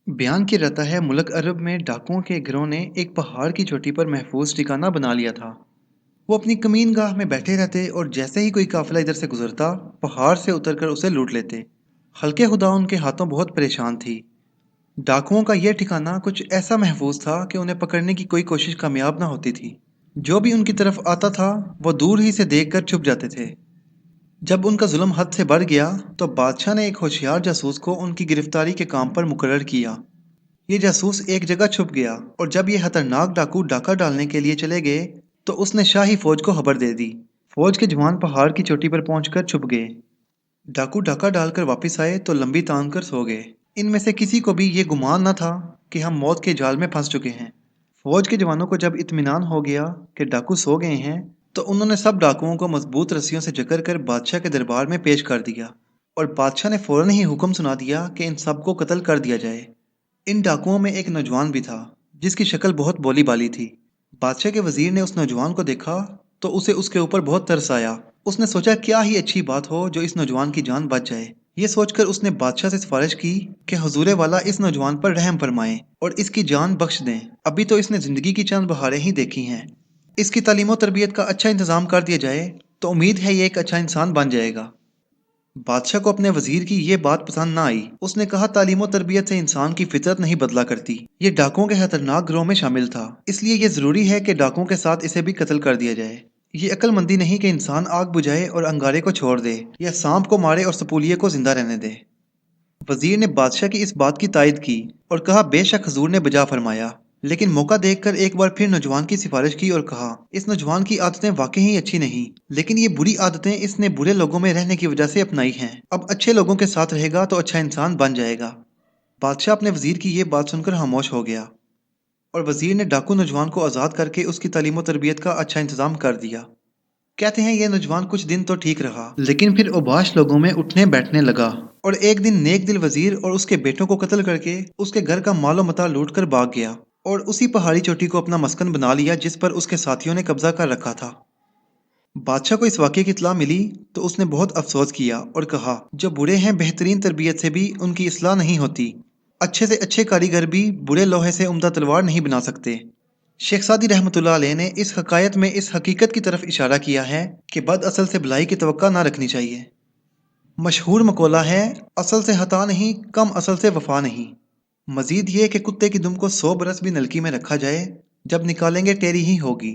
बयान किया जाता है मुल्क अरब में डाकुओं के गिरोह ने एक पहाड़ की चोटी पर महफूज ठिकाना बना लिया था। वो अपनी कमीन गाह में बैठे रहते और जैसे ही कोई काफिला इधर से गुजरता पहाड़ से उतरकर उसे लूट लेते। हल्के खुदा उनके हाथों बहुत परेशान थी। डाकुओं का यह ठिकाना कुछ ऐसा महफूज था कि उन्हें पकड़ने की कोई कोशिश कामयाब ना होती थी। जो भी उनकी तरफ आता था वो दूर ही से देखकर छुप जाते थे। जब उनका जुल्म हद से बढ़ गया तो बादशाह ने एक होशियार जासूस को उनकी गिरफ्तारी के काम पर मुकर्रर किया। ये जासूस एक जगह छुप गया और जब ये खतरनाक डाकू डाका डालने के लिए चले गए तो उसने शाही फौज को खबर दे दी। फौज के जवान पहाड़ की चोटी पर पहुंचकर छुप गए। डाकू डाका डालकर वापस आए तो लंबी तान कर सो गए। इनमें से किसी को भी ये गुमान न था कि हम मौत के जाल में फंस चुके हैं। फौज के जवानों को जब इत्मीनान हो गया कि डाकू सो गए हैं तो उन्होंने सब डाकुओं को मजबूत रस्सियों से जकड़ कर बादशाह के दरबार में पेश कर दिया और बादशाह ने फौरन ही हुक्म सुना दिया कि इन सबको कत्ल कर दिया जाए। इन डाकुओं में एक नौजवान भी था जिसकी शक्ल बहुत भोली भाली थी। बादशाह के वजीर ने उस नौजवान को देखा तो उसे उसके ऊपर बहुत तरस आया। उसने सोचा क्या ही अच्छी बात हो जो इस नौजवान की जान बच जाए। ये सोचकर उसने बादशाह से सिफारिश की कि हुजूरे वाला इस नौजवान पर रहम फरमाएं और इसकी जान बख्श दें। अभी तो इसने जिंदगी की चंद बहारें ही देखी हैं। इसकी तालीम और तरबियत का अच्छा इंतजाम कर दिया जाए तो उम्मीद है ये एक अच्छा इंसान बन जाएगा। बादशाह को अपने वजीर की ये बात पसंद ना आई। उसने कहा तालीम और तरबियत से इंसान की फितरत नहीं बदला करती। ये डाकुओं के खतरनाक गिरोह में शामिल था, इसलिए ये जरूरी है कि डाकुओं के साथ इसे भी कत्ल कर दिया जाए। ये अक्लमंदी नहीं कि इंसान आग बुझाए और अंगारे को छोड़ दे या सांप को मारे और सपूलिये को जिंदा रहने दे। वजीर ने बादशाह की इस बात की तायद की और कहा बेशक हजूर ने बजा फरमाया। लेकिन मौका देखकर एक बार फिर नौजवान की सिफारिश की और कहा इस नौजवान की आदतें वाकई ही अच्छी नहीं, लेकिन ये बुरी आदतें इसने बुरे लोगों में रहने की वजह से अपनाई हैं। अब अच्छे लोगों के साथ रहेगा तो अच्छा इंसान बन जाएगा। बादशाह अपने वजीर की ये बात सुनकर खामोश हो गया और वजीर ने डाकू नौजवान को आज़ाद करके उसकी तालीम और तरबियत का अच्छा इंतजाम कर दिया। कहते हैं ये नौजवान कुछ दिन तो ठीक रहा लेकिन फिर ओबाश लोगों में उठने बैठने लगा और एक दिन नेक दिल वजीर और उसके बेटों को कत्ल करके उसके घर का मालो मता लूट कर भाग गया और उसी पहाड़ी चोटी को अपना मस्कन बना लिया जिस पर उसके साथियों ने कब्जा कर रखा था। बादशाह को इस वाक़े की इत्तला मिली तो उसने बहुत अफसोस किया और कहा जो बुरे हैं बेहतरीन तरबियत से भी उनकी इस्लाह नहीं होती। अच्छे से अच्छे कारीगर भी बुरे लोहे से उम्दा तलवार नहीं बना सकते। शेख सादी रहमतुल्लाह अलैह ने इस हकायत में इस हकीकत की तरफ इशारा किया है कि बद असल से भलाई की तवक्का ना रखनी चाहिए। मशहूर मकोला है असल से हता नहीं कम असल से वफा नहीं। मजीद ये कि कुत्ते की दुम को 100 बरस भी नलकी में रखा जाए जब निकालेंगे टेरी ही होगी।